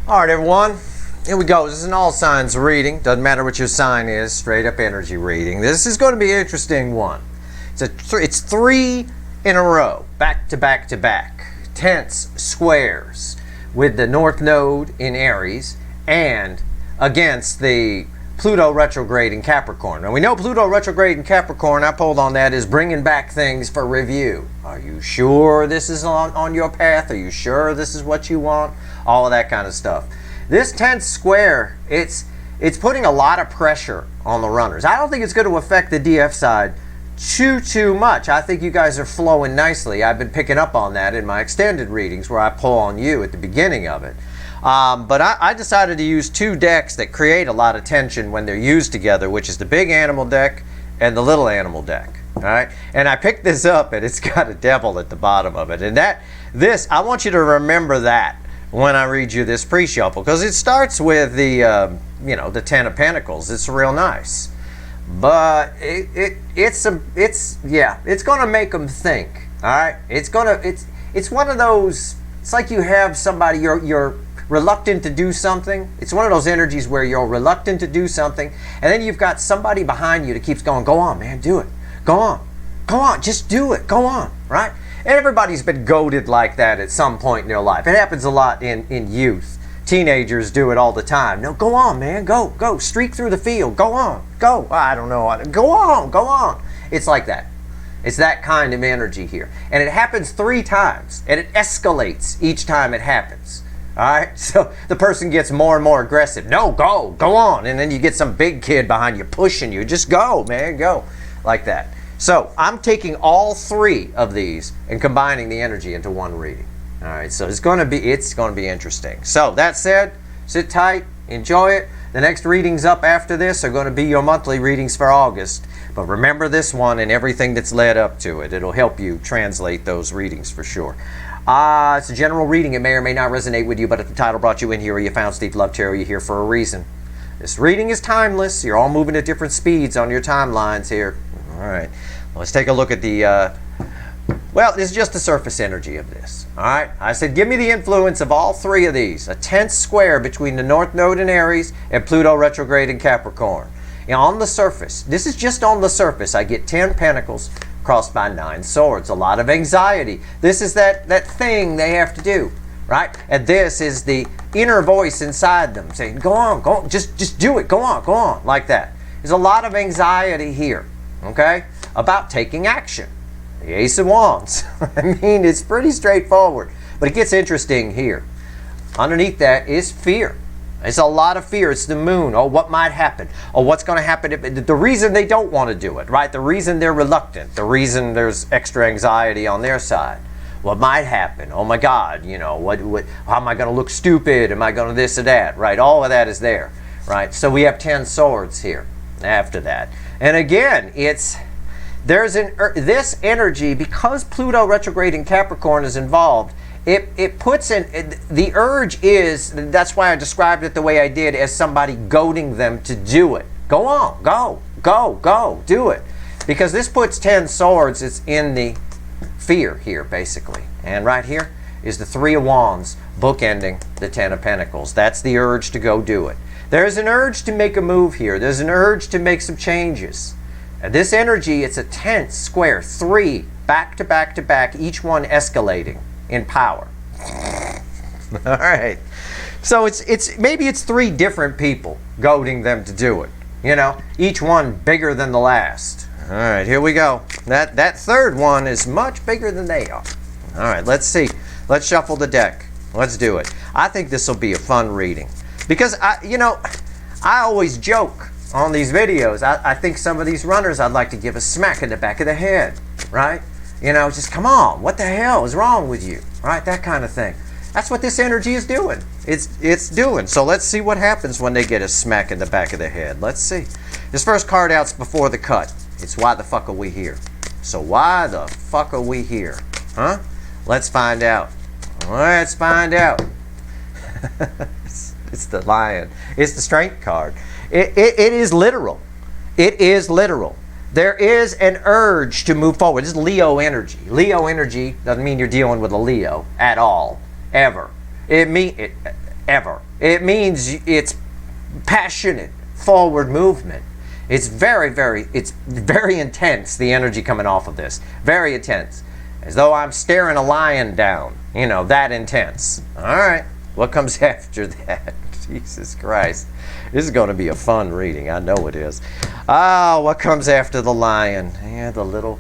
All right, everyone. Here we go. This is an all signs reading. Doesn't matter what your sign is. Straight up energy reading. This is going to be an interesting one. It's three in a row, back to back to back. Tense squares with the North Node in Aries and against the Pluto retrograde in Capricorn. Now we know Pluto retrograde in Capricorn, I pulled on that, is bringing back things for review. Are you sure this is on your path? Are you sure this is what you want? All of that kind of stuff. This tense square, it's putting a lot of pressure on the runners. I don't think it's going to affect the DF side too much. I think you guys are flowing nicely. I've been picking up on that in my extended readings where I pull on you at the beginning of it. But I decided to use two decks that create a lot of tension when they're used together, which is the big animal deck and the little animal deck. All right, and I picked this up, and it's got a devil at the bottom of it. And I want you to remember that when I read you this pre-shuffle, because it starts with the the Ten of Pentacles. It's real nice, but it's going to make them think. All right, it's one of those. It's like you have somebody you're reluctant to do something. It's one of those energies where you're reluctant to do something, and then you've got somebody behind you that keeps going, go on, man, do it. Go on, just do it. Go on, right? And everybody's been goaded like that at some point in their life. It happens a lot in youth. Teenagers do it all the time. No, go on, man, go. Streak through the field. Go on, go. I don't know. Go on. It's like that. It's that kind of energy here. And it happens 3 times, and it escalates each time it happens. All right, so the person gets more and more aggressive. No, go on. And then you get some big kid behind you pushing you. Just go, man, go. Like that. So I'm taking all 3 of these and combining the energy into one reading. All right, so it's going to be interesting. So that said, sit tight, enjoy it. The next readings up after this are going to be your monthly readings for August. But remember this one and everything that's led up to it. It'll help you translate those readings for sure. It's a general reading. It may or may not resonate with you, but if the title brought you in here or you found Steve Love Tarot, you're here for a reason. This reading is timeless. You're all moving at different speeds on your timelines here. All right. Let's take a look at the, this is just the surface energy of this. All right. I said, give me the influence of all 3 of these. A tense square between the North Node in Aries and Pluto retrograde in Capricorn. And on the surface, this is just on the surface, I get 10 Pentacles crossed by 9 Swords. A lot of anxiety. This is that thing they have to do, right? And this is the inner voice inside them saying, go on, just do it, go on, like that. There's a lot of anxiety here, okay, about taking action. The Ace of Wands. I mean, it's pretty straightforward, but it gets interesting here. Underneath that is fear. It's a lot of fear. It's the moon. Oh, what might happen? Oh, what's going to happen? The reason they don't want to do it, right? The reason they're reluctant. The reason there's extra anxiety on their side. What might happen? Oh my God, how am I going to look stupid? Am I going to this or that, right? All of that is there, right? So we have 10 Swords here after that. And again, this energy, because Pluto retrograde in Capricorn is involved, it puts in, the urge is, that's why I described it the way I did, as somebody goading them to do it. Go on, go, do it. Because this puts 10 Swords, it's in the fear here, basically. And right here is the 3 of Wands, bookending the 10 of Pentacles. That's the urge to go do it. There's an urge to make a move here. There's an urge to make some changes. And this energy, it's a tense square, 3, back to back to back, each one escalating in power. All right, so maybe it's 3 different people goading them to do it, each one bigger than the last. All right, here we go. That third one is much bigger than they are. All right, let's see. Let's shuffle the deck. Let's do it. I think this will be a fun reading because I always joke on these videos. I think some of these runners I'd like to give a smack in the back of the head, right? Just come on, what the hell is wrong with you? Right, that kind of thing. That's what this energy is doing. It's doing. So let's see what happens when they get a smack in the back of the head. Let's see. This first card out's before the cut. It's why the fuck are we here? So why the fuck are we here? Huh? Let's find out. Let's find out. It's the Lion. It's the Strength card. It is literal. It is literal. There is an urge to move forward. This is Leo energy. Leo energy doesn't mean you're dealing with a Leo at all, ever. ever. It means it's passionate forward movement. It's very intense, the energy coming off of this. Very intense. As though I'm staring a lion down. You know, that intense. All right. What comes after that? Jesus Christ. This is going to be a fun reading. I know it is. Ah, what comes after the lion? Yeah, the little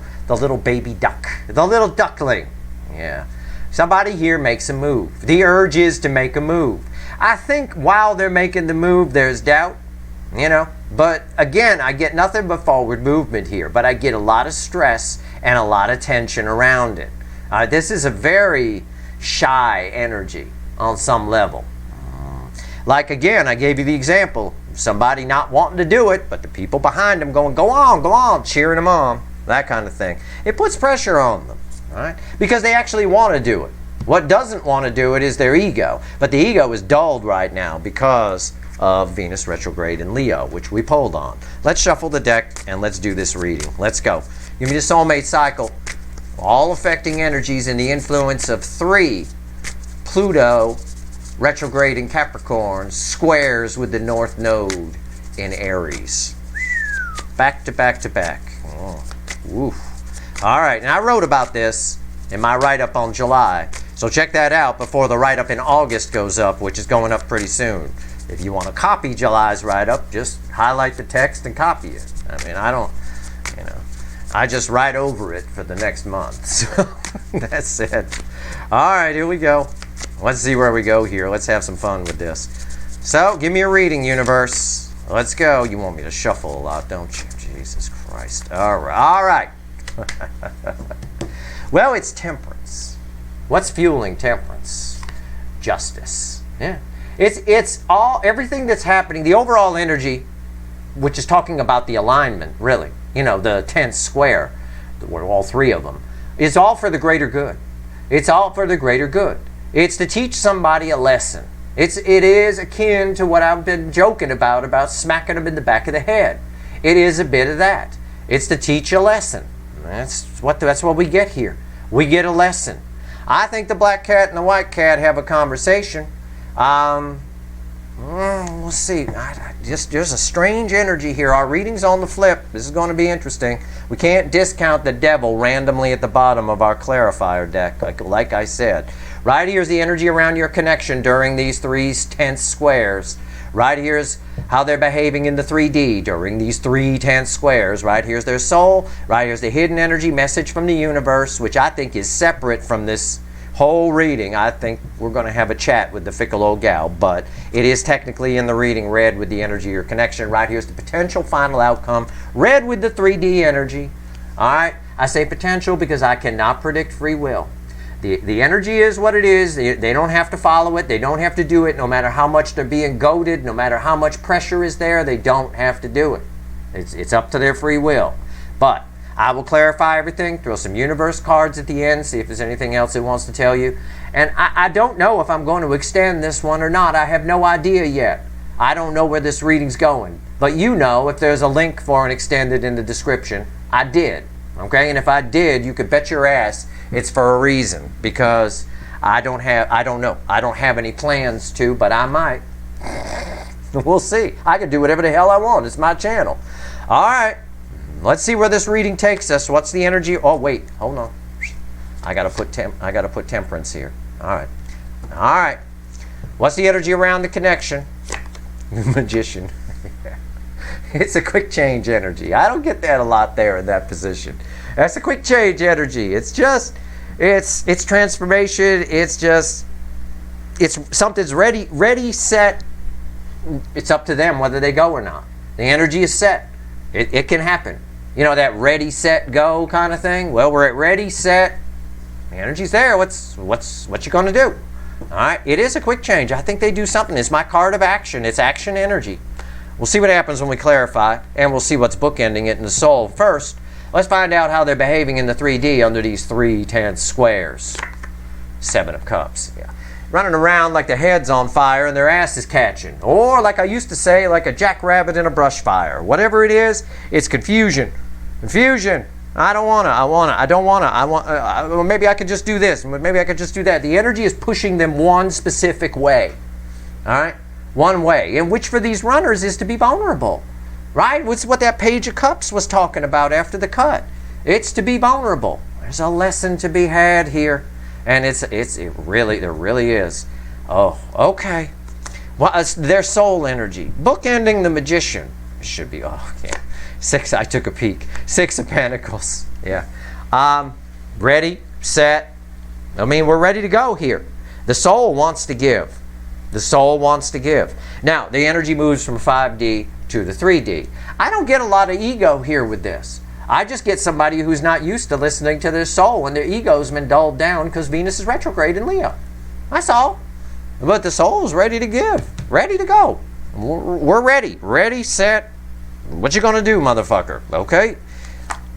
baby duck. The little duckling. Yeah. Somebody here makes a move. The urge is to make a move. I think while they're making the move, there's doubt. You know, but again, I get nothing but forward movement here, but I get a lot of stress and a lot of tension around it. This is a very shy energy on some level. Like again, I gave you the example, somebody not wanting to do it, but the people behind them going, go on, cheering them on, that kind of thing. It puts pressure on them, right? Because they actually want to do it. What doesn't want to do it is their ego, but the ego is dulled right now because of Venus retrograde in Leo, which we pulled on. Let's shuffle the deck and let's do this reading. Let's go. Give me the soulmate cycle. All affecting energies in the influence of 3 Pluto retrograde in Capricorn squares with the North Node in Aries. Back to back to back. Oh, oof. All right, and I wrote about this in my write-up on July. So check that out before the write-up in August goes up, which is going up pretty soon. If you want to copy July's write-up, just highlight the text and copy it. I mean, I just write over it for the next month. So that's it. All right, here we go. Let's see where we go here. Let's have some fun with this. So, give me a reading, universe. Let's go. You want me to shuffle a lot, don't you? Jesus Christ. All right. Well, it's temperance. What's fueling temperance? Justice. Yeah. It's everything that's happening, the overall energy, which is talking about the alignment, really, you know, the 10th square, all 3 of them, is all for the greater good. It's all for the greater good. It's to teach somebody a lesson. It is akin to what I've been joking about smacking them in the back of the head. It is a bit of that. It's to teach a lesson. That's what we get here. We get a lesson. I think the black cat and the white cat have a conversation. We'll see. There's a strange energy here. Our reading's on the flip. This is going to be interesting. We can't discount the devil randomly at the bottom of our clarifier deck, like I said. Right here's the energy around your connection during these 3 10th squares. Right here's how they're behaving in the 3D during these 3 10th squares. Right here's their soul. Right here's the hidden energy message from the universe, which I think is separate from this whole reading. I think we're going to have a chat with the fickle old gal, but it is technically in the reading red with the energy of your connection. Right here's the potential final outcome, red with the 3D energy. All right, I say potential because I cannot predict free will. The energy is what it is. They don't have to follow it. They don't have to do it. No matter how much they're being goaded, no matter how much pressure is there, they don't have to do it. It's up to their free will. But I will clarify everything, throw some universe cards at the end, see if there's anything else it wants to tell you. And I don't know if I'm going to extend this one or not. I have no idea yet. I don't know where this reading's going. But you know, if there's a link for an extended in the description, I did. Okay? And if I did, you could bet your ass it's for a reason. Because I don't know. I don't have any plans to, but I might. We'll see. I can do whatever the hell I want. It's my channel. All right. Let's see where this reading takes us. What's the energy? Oh, wait. Hold on. I gotta put temperance here. All right. What's the energy around the connection? Magician. It's a quick change energy. I don't get that a lot there in that position. That's a quick change energy. It's transformation. It's something's ready, set. It's up to them whether they go or not. The energy is set. It can happen. You know, that ready, set, go kind of thing? Well, we're at ready, set. The energy's there. What you going to do? All right. It is a quick change. I think they do something. It's my card of action. It's action energy. We'll see what happens when we clarify, and we'll see what's bookending it in the soul. First, let's find out how they're behaving in the 3D under these 3 10th squares. 7 of Cups. Yeah. Running around like their head's on fire and their ass is catching. Or, like I used to say, like a jackrabbit in a brush fire. Whatever it is, it's confusion. Confusion. I don't want to. Maybe I could just do this. Maybe I could just do that. The energy is pushing them one specific way. All right? One way, and which for these runners is to be vulnerable, right? What's what that Page of Cups was talking about after the cut. It's to be vulnerable. There's a lesson to be had here, and there really is. Oh, okay. Well, it's their soul energy. Bookending the Magician. It should be, oh, yeah. I took a peek. 6 of Pentacles. Yeah. Ready, set. I mean, we're ready to go here. The soul wants to give. The soul wants to give. Now, the energy moves from 5D to the 3D. I don't get a lot of ego here with this. I just get somebody who's not used to listening to their soul, and their ego's been dulled down because Venus is retrograde in Leo. That's all. But the soul's ready to give. Ready to go. We're ready. Ready, set. What you gonna do, motherfucker? Okay?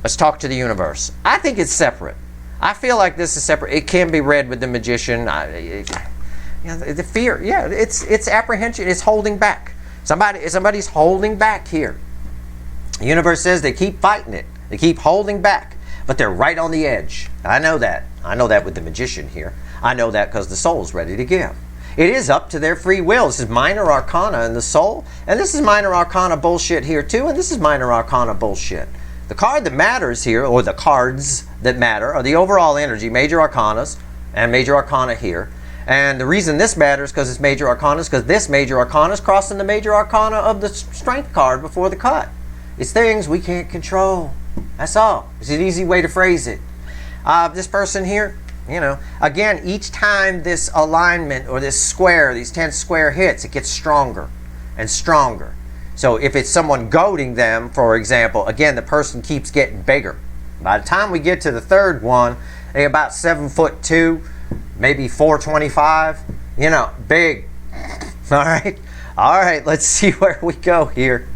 Let's talk to the universe. I think it's separate. I feel like this is separate. It can be read with the Magician. The fear, yeah, it's apprehension. It's holding back. Somebody's holding back here. The universe says they keep fighting it. They keep holding back, but they're right on the edge. I know that. I know that with the Magician here. I know that because the soul's ready to give. It is up to their free will. This is minor arcana in the soul, and this is minor arcana bullshit here too, and this is minor arcana bullshit. The card that matters here, or the cards that matter, are the overall energy, major arcanas, and major arcana here. And the reason this matters because it's major arcana is because this major arcana is crossing the major arcana of the strength card before the cut. It's things we can't control. That's all. It's an easy way to phrase it. This person here, you know, again, each time this alignment or this square, these 10 square hits, it gets stronger and stronger. So if it's someone goading them, for example, again, the person keeps getting bigger. By the time we get to the third one, they're about 7'2", maybe 425, you know, big. All right, let's see where we go here.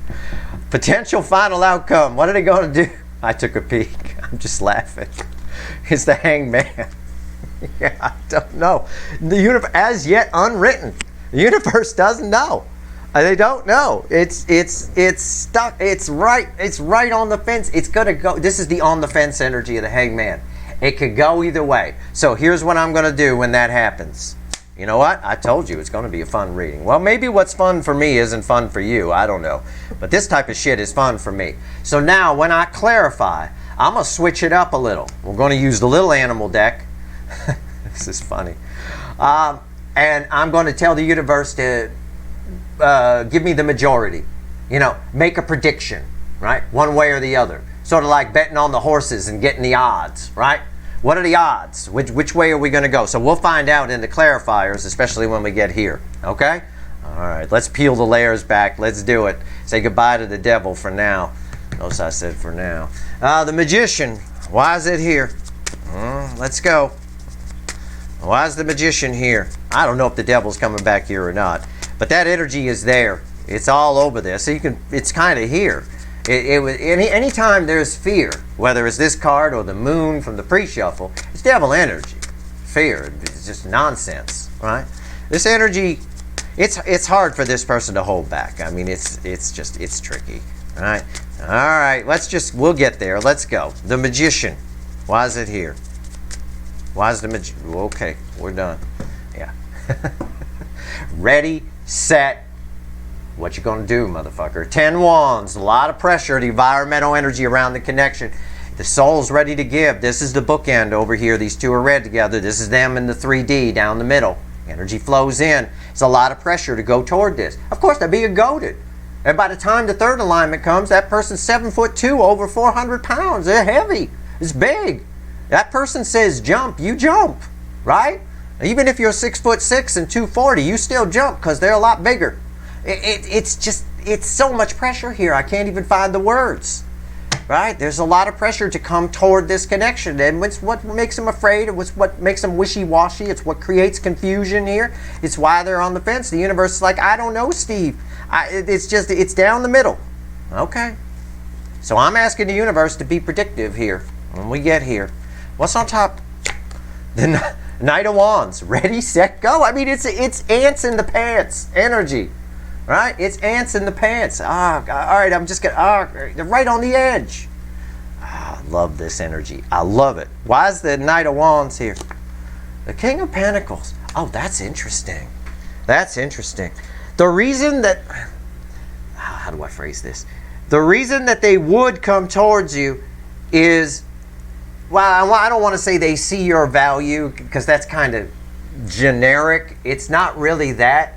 Potential final outcome. What are they going to do? I took a peek. I'm just laughing. It's the Hangman. Yeah, I don't know. The universe, as yet unwritten. The universe doesn't know. They don't know. It's stuck. It's right on the fence. It's gonna go. This is the on the fence energy of the Hangman. It could go either way. So here's what I'm gonna do when that happens. You know what? I told you it's gonna be a fun reading. Well, maybe what's fun for me isn't fun for you. I don't know. But this type of shit is fun for me. So now when I clarify, I'm gonna switch it up a little. We're gonna use the little animal deck. This is funny. And I'm gonna tell the universe to give me the majority, you know, make a prediction, right? One way or the other. Sort of like betting on the horses and getting the odds, right? What are the odds? Which way are we going to go? So we'll find out in the clarifiers, especially when we get here, okay? All right, let's peel the layers back. Let's do it. Say goodbye to the devil for now. Notice I said for now. The Magician, why is it here? Let's go. Why is the Magician here? I don't know if the devil's coming back here or not. But that energy is there. It's all over this. So it's kind of here. Anytime there's fear, whether it's this card or the moon from the pre-shuffle, it's devil energy. Fear. It's just nonsense, right? This energy, it's hard for this person to hold back. I mean, it's tricky, right? All right, we'll get there. Let's go. The Magician. Why is it here? Why is the Magician? Okay, we're done. Yeah. Ready, set. What you gonna do, motherfucker? 10 wands, a lot of pressure, the environmental energy around the connection. The soul's ready to give. This is the bookend over here. These two are read together. This is them in the 3D down the middle. Energy flows in. It's a lot of pressure to go toward this. Of course, they're being goaded. And by the time the third alignment comes, that person's 7'2", over 400 pounds. They're heavy. It's big. That person says jump, you jump, right? Even if you're 6'6" and 240, you still jump because they're a lot bigger. It's so much pressure here. I can't even find the words, right? There's a lot of pressure to come toward this connection. And it's what makes them afraid. It's what makes them wishy-washy. It's what creates confusion here. It's why they're on the fence. The universe is like, I don't know, Steve. It's down the middle. Okay. So I'm asking the universe to be predictive here when we get here. What's on top? The Knight of Wands. Ready, set, go. I mean, it's ants in the pants energy. Right? It's ants in the pants. All right, they're right on the edge. I love this energy. I love it. Why is the Knight of Wands here? The King of Pentacles. Oh, that's interesting. That's interesting. The reason that, how do I phrase this? The reason that they would come towards you is, well, I don't want to say they see your value, because that's kind of generic. It's not really that.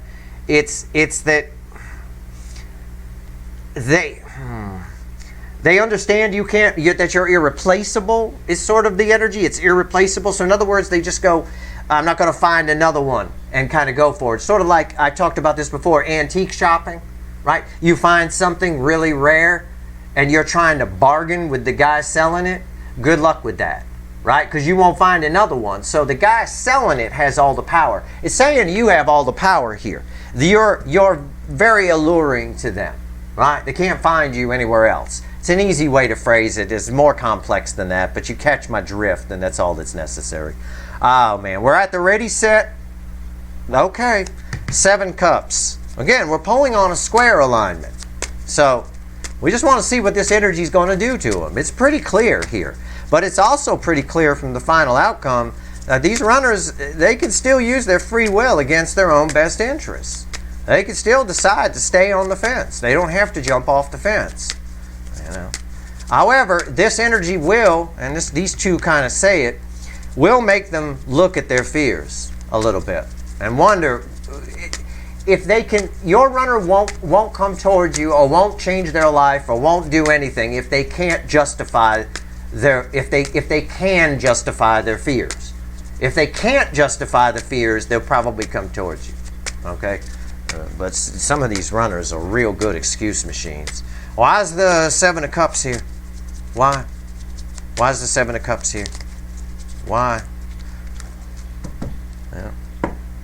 It's that they understand you can't, that you're irreplaceable is sort of the energy. It's irreplaceable. So in other words, they just go, I'm not going to find another one, and kind of go for it. Sort of like I talked about this before, antique shopping, right? You find something really rare and you're trying to bargain with the guy selling it. Good luck with that, right? Because you won't find another one. So the guy selling it has all the power. It's saying you have all the power here. You're very alluring to them, right? They can't find you anywhere else. It's an easy way to phrase it. It's more complex than that, but you catch my drift, and that's all that's necessary. Oh, man. We're at the ready, set. Okay. 7 cups. Again, we're pulling on a square alignment. So we just want to see what this energy is going to do to them. It's pretty clear here. But it's also pretty clear from the final outcome that these runners, they can still use their free will against their own best interests. They can still decide to stay on the fence. They don't have to jump off the fence. You know. However, this energy will, and these two kind of say it, will make them look at their fears a little bit and wonder if they can. Your runner won't come towards you, or won't change their life, or won't do anything if they can't justify if they can justify their fears. If they can't justify the fears, they'll probably come towards you. Okay, but some of these runners are real good excuse machines. Why is the 7 of Cups here? Why? Why is the 7 of Cups here? Why? Yeah.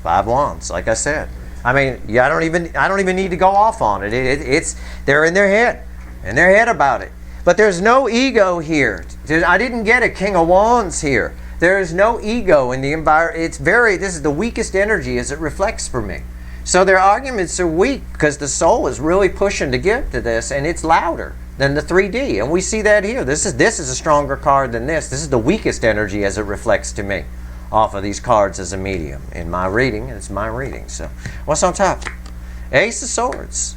5 Wands, like I said. I mean, yeah, I don't even need to go off on it. It's they're in their head about it. But there's no ego here. I didn't get a King of Wands here. There is no ego in the environment. This is the weakest energy as it reflects for me. So their arguments are weak because the soul is really pushing to get to this, and it's louder than the 3D. And we see that here. This is a stronger card than this. This is the weakest energy as it reflects to me off of these cards as a medium. In my reading, it's my reading. So what's on top? Ace of Swords.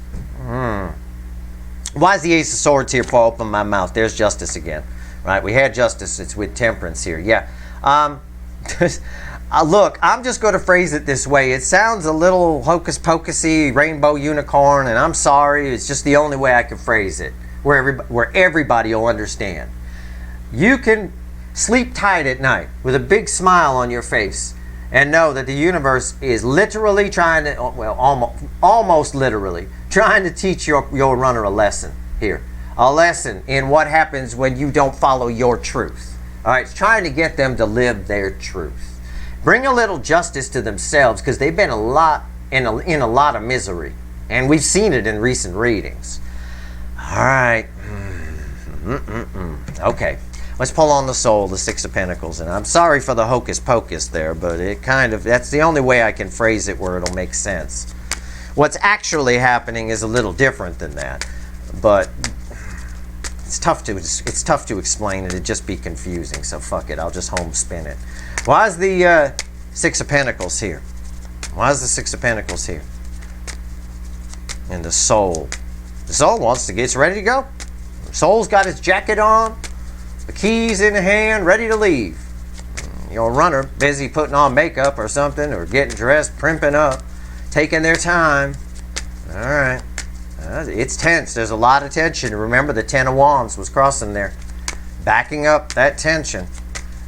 Why is the Ace of Swords here before I open my mouth? There's Justice again. Right? We had Justice. It's with Temperance here. Yeah. Look, I'm just going to phrase it this way. It sounds a little hocus pocusy, rainbow unicorn, and I'm sorry. It's just the only way I can phrase it, where everybody will understand. You can sleep tight at night with a big smile on your face and know that the universe is literally trying to, well, almost literally, trying to teach your runner a lesson here. A lesson in what happens when you don't follow your truth. All right, it's trying to get them to live their truth. Bring a little justice to themselves, because they've been in a lot of misery. And we've seen it in recent readings. All right. Okay. Let's pull on the soul, the 6 of Pentacles. And I'm sorry for the hocus pocus there, but that's the only way I can phrase it where it'll make sense. What's actually happening is a little different than that. But it's tough to explain, and it'd just be confusing. So fuck it. I'll just home spin it. Why is the 6 of Pentacles here? Why is the 6 of Pentacles here? And the soul. The soul wants to get, it's ready to go. The soul's got its jacket on, the keys in the hand, ready to leave. Your runner busy putting on makeup or something, or getting dressed, primping up, taking their time. All right. It's tense. There's a lot of tension. Remember, the 10 of Wands was crossing there, backing up that tension.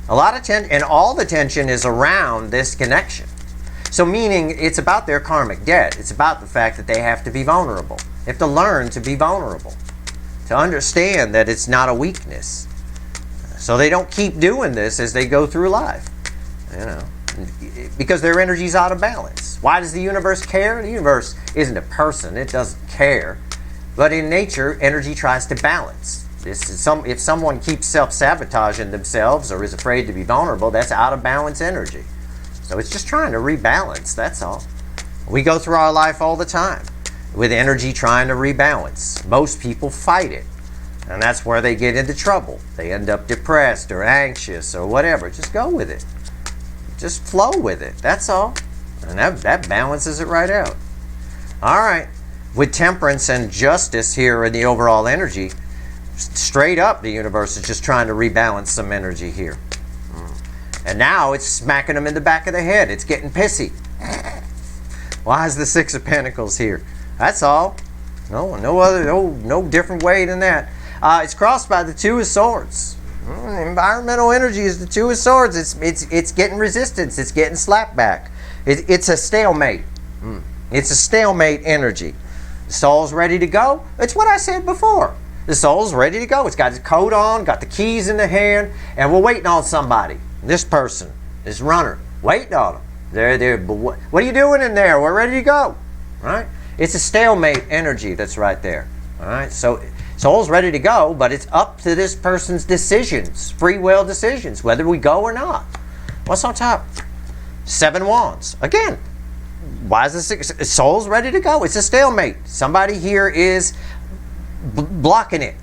A lot of tension, and all the tension is around this connection. So meaning it's about their karmic debt. It's about the fact that they have to be vulnerable. They have to learn to be vulnerable, to understand that it's not a weakness. So they don't keep doing this as they go through life, because their energy's out of balance. Why does the universe care? The universe isn't a person. It doesn't care. But in nature, energy tries to balance. If someone keeps self-sabotaging themselves or is afraid to be vulnerable, that's out of balance energy. So it's just trying to rebalance, that's all. We go through our life all the time with energy trying to rebalance. Most people fight it, and that's where they get into trouble. They end up depressed or anxious or whatever. Just go with it. Just flow with it, that's all. And that balances it right out. All right. With temperance and justice here in the overall energy, straight up the universe is just trying to rebalance some energy here. And now it's smacking them in the back of the head. It's getting pissy. Why is the Six of Pentacles here? That's all. No different way than that. It's crossed by the Two of Swords. Environmental energy is the Two of Swords. It's getting resistance. It's getting slapped back. It's a stalemate. It's a stalemate energy. The soul's ready to go. It's what I said before. The soul's ready to go. It's got its coat on, got the keys in the hand, and we're waiting on somebody. This person, this runner, waiting on them. What are you doing in there? We're ready to go. Right? It's a stalemate energy that's right there. All right? So soul's ready to go, but it's up to this person's decisions, free will decisions, whether we go or not. What's on top? Seven Wands. Again, why is the six? Soul's ready to go. It's a stalemate. Somebody here is blocking it,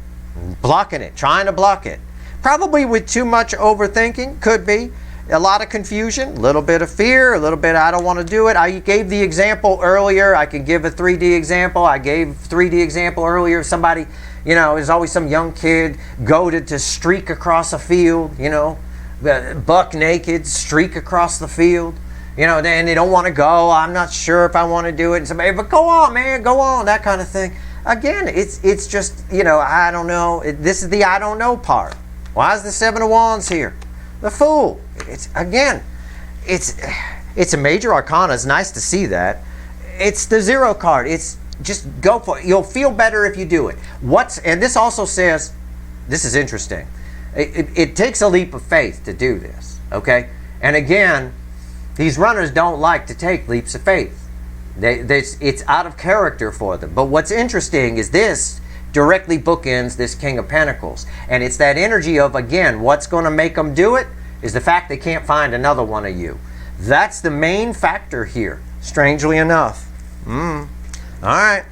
trying to block it. Probably with too much overthinking, could be. A lot of confusion, a little bit of fear, a little bit I don't want to do it. I gave the example earlier. I can give a 3D example. I gave 3D example earlier. Somebody, there's always some young kid goaded to streak across a field, buck naked, streak across the field. Then they don't want to go. I'm not sure if I want to do it. And somebody, but go on, man, go on, that kind of thing. Again, it's just, I don't know. This is the I don't know part. Why is the Seven of Wands here? The Fool. It's a major arcana. It's nice to see that. It's the Zero card. It's just go for it. You'll feel better if you do it. And this also says, this is interesting. It takes a leap of faith to do this. Okay? And again, these runners don't like to take leaps of faith. It's out of character for them. But what's interesting is this directly bookends this King of Pentacles. And it's that energy of, again, what's going to make them do it is the fact they can't find another one of you. That's the main factor here, strangely enough. All right.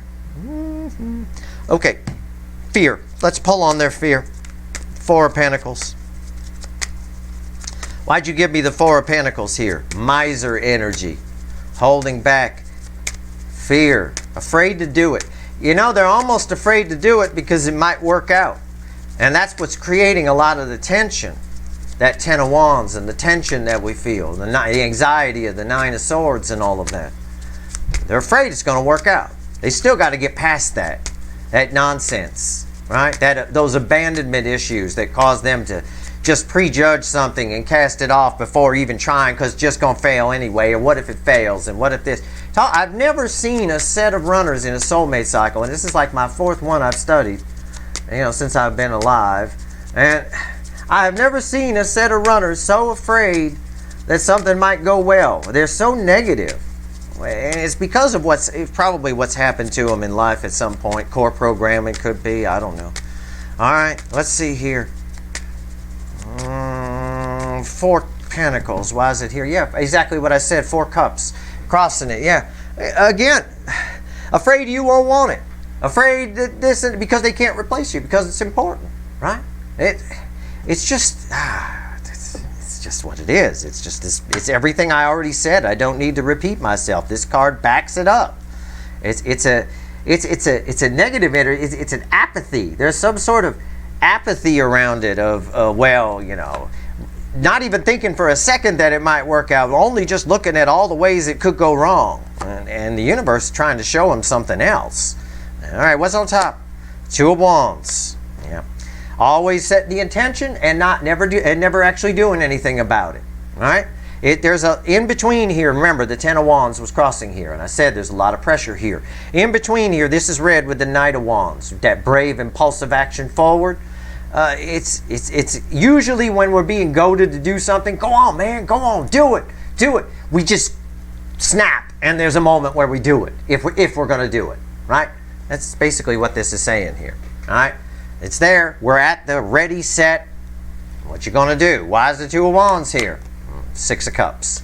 Okay. Fear. Let's pull on their fear. Four of Pentacles. Why'd you give me the Four of Pentacles here? Miser energy. Holding back. Fear. Afraid to do it. They're almost afraid to do it because it might work out. And that's what's creating a lot of the tension. That Ten of Wands and the tension that we feel. The anxiety of the Nine of Swords and all of that. They're afraid it's going to work out. They still got to get past that. That nonsense. Right? Those abandonment issues that cause them to just prejudge something and cast it off before even trying because it's just going to fail anyway. And what if it fails? And what if this? I've never seen a set of runners in a soulmate cycle, and this is like my fourth one I've studied, since I've been alive. And I've never seen a set of runners so afraid that something might go well. They're so negative. And it's because of probably what's happened to them in life at some point. Core programming could be. I don't know. All right, let's see here. Four Pentacles. Why is it here? Yeah, exactly what I said. Four Cups. Crossing it. Yeah. Again, afraid you won't want it. Afraid that this, because they can't replace you because it's important. Right? It's just what it is. It's just this. It's everything I already said. I don't need to repeat myself. This card backs it up. It's a negative energy. It's an apathy. There's some sort of apathy around it of not even thinking for a second that it might work out. Only just looking at all the ways it could go wrong, and the universe is trying to show them something else. All right, what's on top? Two of Wands. Yeah. Always set the intention and never actually doing anything about it. All right? There's a in between here. Remember, the Ten of Wands was crossing here, and I said there's a lot of pressure here. In between here, this is red with the Knight of Wands. That brave, impulsive action forward. It's usually when we're being goaded to do something. Go on, man. Go on. Do it. We just snap, and there's a moment where we do it. If we're going to do it, right? That's basically what this is saying here. All right. It's there. We're at the ready, set. What you gonna do? Why is the Two of Wands here? Six of Cups.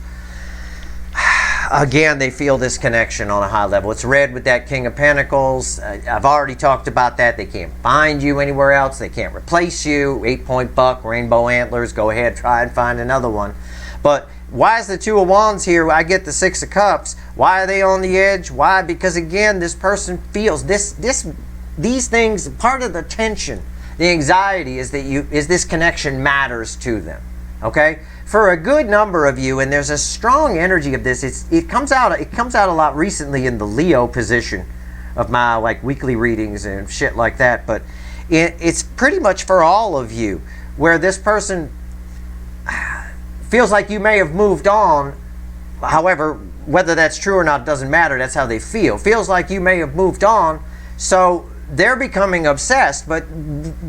Again, they feel this connection on a high level. It's red with that King of Pentacles. I've already talked about that. They can't find you anywhere else. They can't replace you. 8-point buck, rainbow antlers. Go ahead, try and find another one. But Why is the Two of Wands here? I get the Six of Cups. Why are they on the edge? Why? Because again, this person feels these things. Part of the tension, the anxiety, is that this connection matters to them. Okay, for a good number of you, and there's a strong energy of this. It comes out a lot recently in the Leo position of my like weekly readings and shit like that. But it's pretty much for all of you, where this person feels like you may have moved on. However, whether that's true or not doesn't matter. That's how they feel. Feels like you may have moved on, so they're becoming obsessed, but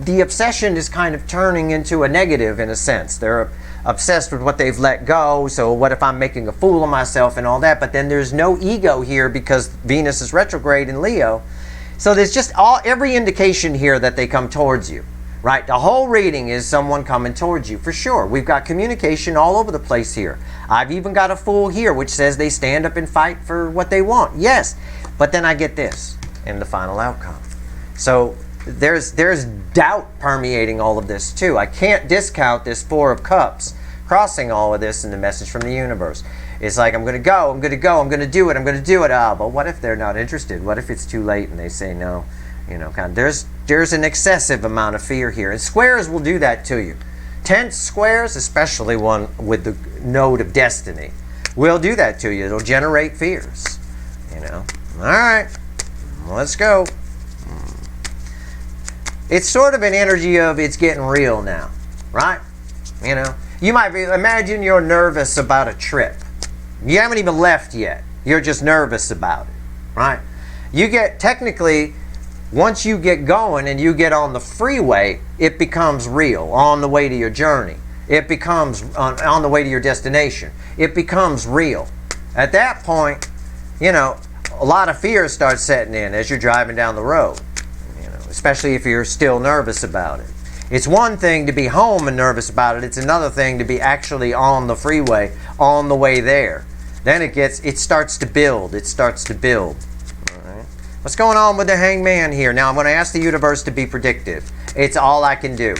the obsession is kind of turning into a negative in a sense. They're obsessed with what they've let go. So what if I'm making a fool of myself and all that? But then there's no ego here because Venus is retrograde in Leo. So there's just every indication here that they come towards you, right? The whole reading is someone coming towards you for sure. We've got communication all over the place here. I've even got a Fool here, which says they stand up and fight for what they want. Yes, but then I get this in the final outcome. So there's doubt permeating all of this too. I can't discount this Four of Cups crossing all of this in the message from the universe. It's like, I'm going to go, I'm going to go, I'm going to do it, I'm going to do it. But what if they're not interested? What if it's too late and they say no? You know, kind of, there's an excessive amount of fear here. And squares will do that to you. Tense squares, especially one with the node of destiny, will do that to you. It'll generate fears. You know. All right, let's go. It's sort of an energy of it's getting real now, right? You know, you might imagine you're nervous about a trip. You haven't even left yet. You're just nervous about it, right? You get, technically, once you get going and you get on the freeway, it becomes real on the way to your journey. It becomes on the way to your destination. It becomes real. At that point, you know, a lot of fear starts setting in as you're driving down the road. Especially if you're still nervous about it. It's one thing to be home and nervous about it. It's another thing to be actually on the freeway, on the way there. Then it starts to build. It starts to build. All right. What's going on with the Hangman here? Now I'm going to ask the universe to be predictive. It's all I can do.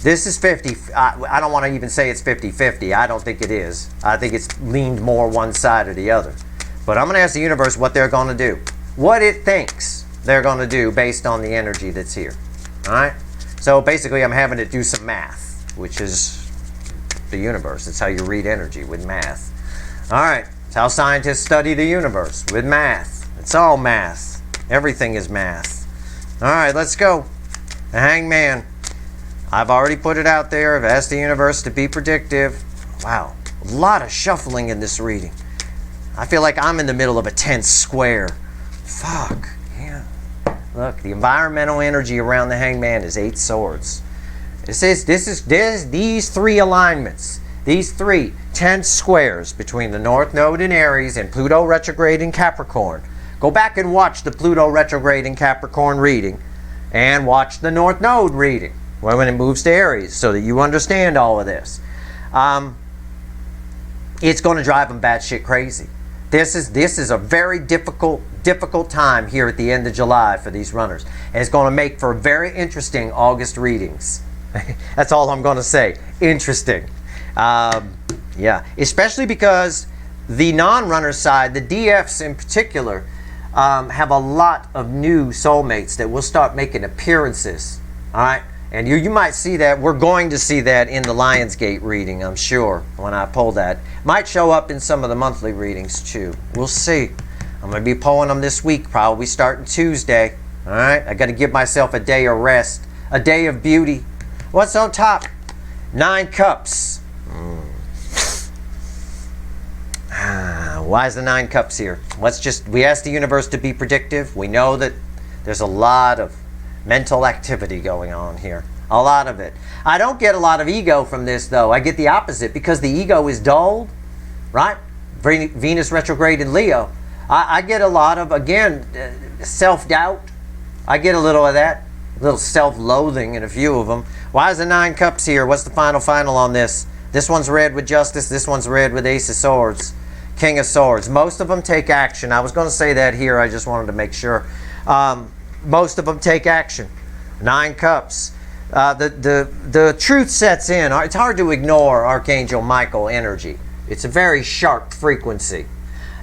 This is 50. I don't want to even say it's 50-50. I don't think it is. I think it's leaned more one side or the other. But I'm going to ask the universe what they're going to do. What it thinks they're going to do based on the energy that's here. All right? So basically I'm having to do some math, which is the universe. It's how you read energy, with math. All right. It's how scientists study the universe, with math. It's all math. Everything is math. All right, let's go. The Hangman. I've already put it out there. I've asked the universe to be predictive. Wow. A lot of shuffling in this reading. I feel like I'm in the middle of a tense square. Fuck. Look, the environmental energy around the Hangman is 8 swords. These three alignments, these three tense squares between the North Node in Aries and Pluto retrograde in Capricorn. Go back and watch the Pluto retrograde in Capricorn reading and watch the North Node reading when it moves to Aries so that you understand all of this. It's going to drive them batshit crazy. This is a very difficult time here at the end of July for these runners. And it's going to make for very interesting August readings. That's all I'm going to say. Interesting. Yeah. Especially because the non-runner side, the DFs in particular, have a lot of new soulmates that will start making appearances. All right? And you might see that. We're going to see that in the Lionsgate reading, I'm sure, when I pull that. Might show up in some of the monthly readings, too. We'll see. I'm going to be pulling them this week, probably starting Tuesday. All right? I got to give myself a day of rest, a day of beauty. What's on top? 9 Cups. Why is the 9 Cups here? We asked the universe to be predictive. We know that there's a lot of mental activity going on here. A lot of it. I don't get a lot of ego from this, though. I get the opposite because the ego is dulled, right? Venus retrograde in Leo. I get a lot of, again, self-doubt. I get a little of that. A little self-loathing in a few of them. Why is the 9 Cups here? What's the final on this? This one's red with Justice. This one's red with Ace of Swords. King of Swords. Most of them take action. I was going to say that here. I just wanted to make sure. Most of them take action. 9 Cups. The truth sets in. It's hard to ignore Archangel Michael energy. It's a very sharp frequency.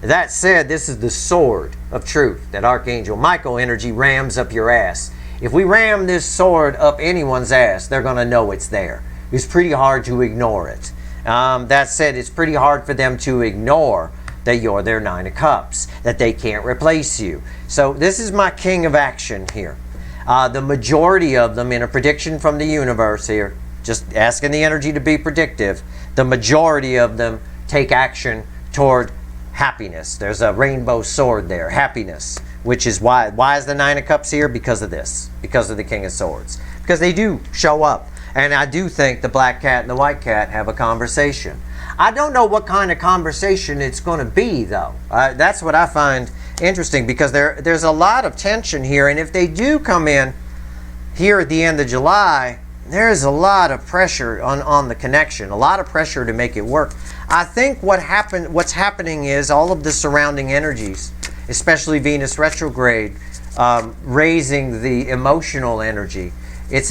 That said, this is the sword of truth that Archangel Michael energy rams up your ass. If we ram this sword up anyone's ass, they're going to know it's there. It's pretty hard to ignore it. That said, it's pretty hard for them to ignore that you're their Nine of Cups, that they can't replace you. So this is my king of action here. The majority of them, in a prediction from the universe here, just asking the energy to be predictive, the majority of them take action toward happiness. There's a rainbow sword there, happiness, which is why is the Nine of Cups here? Because of this, because of the King of Swords. Because they do show up. And I do think the black cat and the white cat have a conversation. I don't know what kind of conversation it's going to be, though. That's what I find interesting, because there's a lot of tension here. And if they do come in here at the end of July, there's a lot of pressure on the connection, a lot of pressure to make it work. I think what's happening is all of the surrounding energies, especially Venus retrograde, raising the emotional energy. It's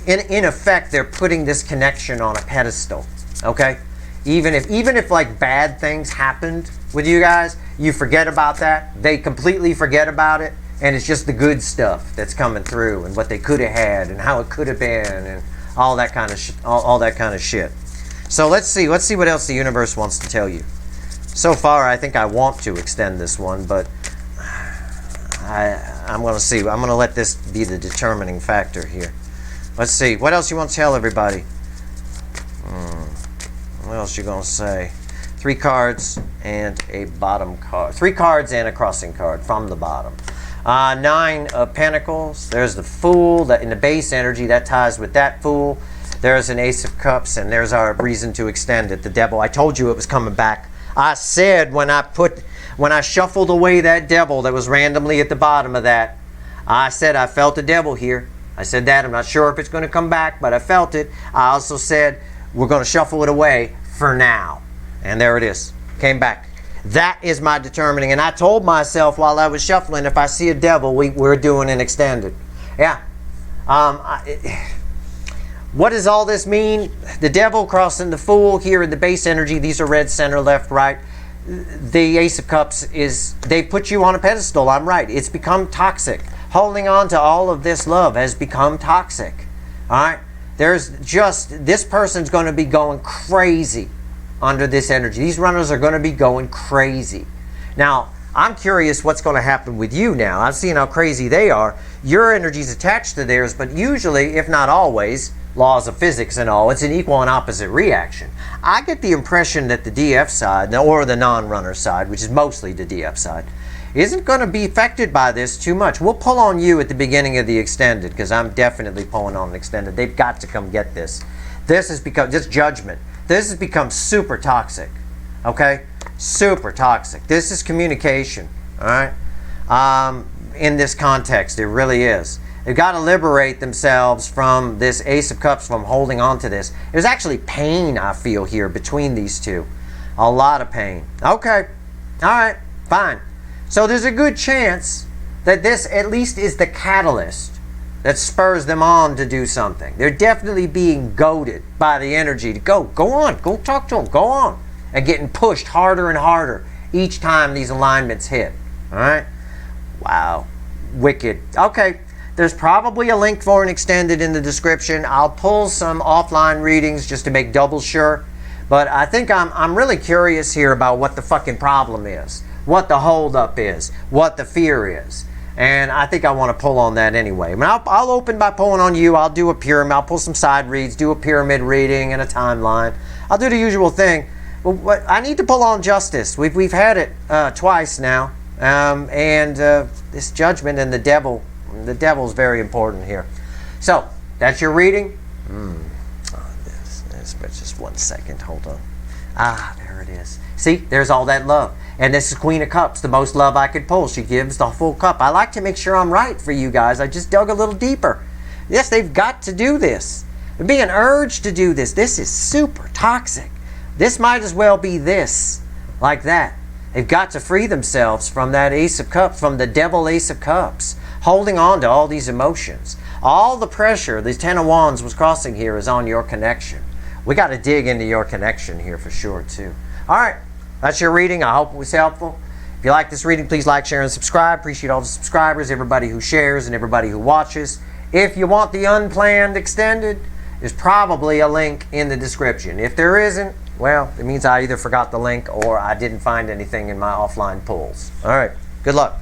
in effect, they're putting this connection on a pedestal. Okay, even if like bad things happened with you guys, you forget about that. They completely forget about it, and it's just the good stuff that's coming through, and what they could have had, and how it could have been, and all that kind of all that kind of shit. So let's see what else the universe wants to tell you. So far, I think I want to extend this one, but I'm going to see. I'm going to let this be the determining factor here. Let's see. What else you want to tell everybody? What else you going to say? 3 cards and a bottom card. 3 cards and a crossing card from the bottom. 9 of Pentacles. There's the Fool. That in the base energy, that ties with that Fool. There's an Ace of Cups, and there's our reason to extend it. The Devil. I told you it was coming back. I said when I shuffled away that Devil that was randomly at the bottom of that, I said I felt the Devil here. I said that. I'm not sure if it's going to come back, but I felt it. I also said we're going to shuffle it away for now. And there it is. Came back. That is my determining. And I told myself while I was shuffling, if I see a Devil, we're doing an extended. Yeah. What does all this mean? The Devil crossing the Fool here in the base energy. These are red, center, left, right. The Ace of Cups is, they put you on a pedestal. I'm right. It's become toxic. Holding on to all of this love has become toxic. All right? There's just, this person's going to be going crazy under this energy. These runners are going to be going crazy. Now, I'm curious what's going to happen with you now. I've seen how crazy they are. Your energy's attached to theirs, but usually, if not always, laws of physics and all, it's an equal and opposite reaction. I get the impression that the DF side, or the non-runner side, which is mostly the DF side, isn't going to be affected by this too much. We'll pull on you at the beginning of the extended, because I'm definitely pulling on an extended. They've got to come get this. This has become, this judgment, this has become super toxic. Okay? Super toxic. This is communication. All right? In this context, it really is. They've got to liberate themselves from this Ace of Cups, from holding on to this. There's actually pain I feel here between these two. A lot of pain. Okay. All right. Fine. So there's a good chance that this at least is the catalyst that spurs them on to do something. They're definitely being goaded by the energy to go on, go talk to them, go on, and getting pushed harder and harder each time these alignments hit. All right? Wow. Wicked. Okay. There's probably a link for an extended in the description. I'll pull some offline readings just to make double sure. But I think I'm really curious here about what the fucking problem is, what the holdup is, what the fear is. And I think I want to pull on that anyway. I mean, I'll open by pulling on you. I'll do a pyramid. I'll pull some side reads, do a pyramid reading and a timeline. I'll do the usual thing. But what I need to pull on justice. We've had it twice now. This judgment and the devil. The devil's very important here. So, that's your reading. This, but just 1 second. Hold on. There it is. See, there's all that love. And this is Queen of Cups, the most love I could pull. She gives the full cup. I like to make sure I'm right for you guys. I just dug a little deeper. Yes, they've got to do this. They're being urged to do this. This is super toxic. This might as well be this, like that. They've got to free themselves from that Ace of Cups, from the Devil Ace of Cups, holding on to all these emotions. All the pressure these 10 of Wands was crossing here is on your connection. We got to dig into your connection here for sure, too. All right, that's your reading. I hope it was helpful. If you like this reading, please like, share, and subscribe. Appreciate all the subscribers, everybody who shares, and everybody who watches. If you want the unplanned extended, there's probably a link in the description. If there isn't, well, it means I either forgot the link or I didn't find anything in my offline pulls. All right, good luck.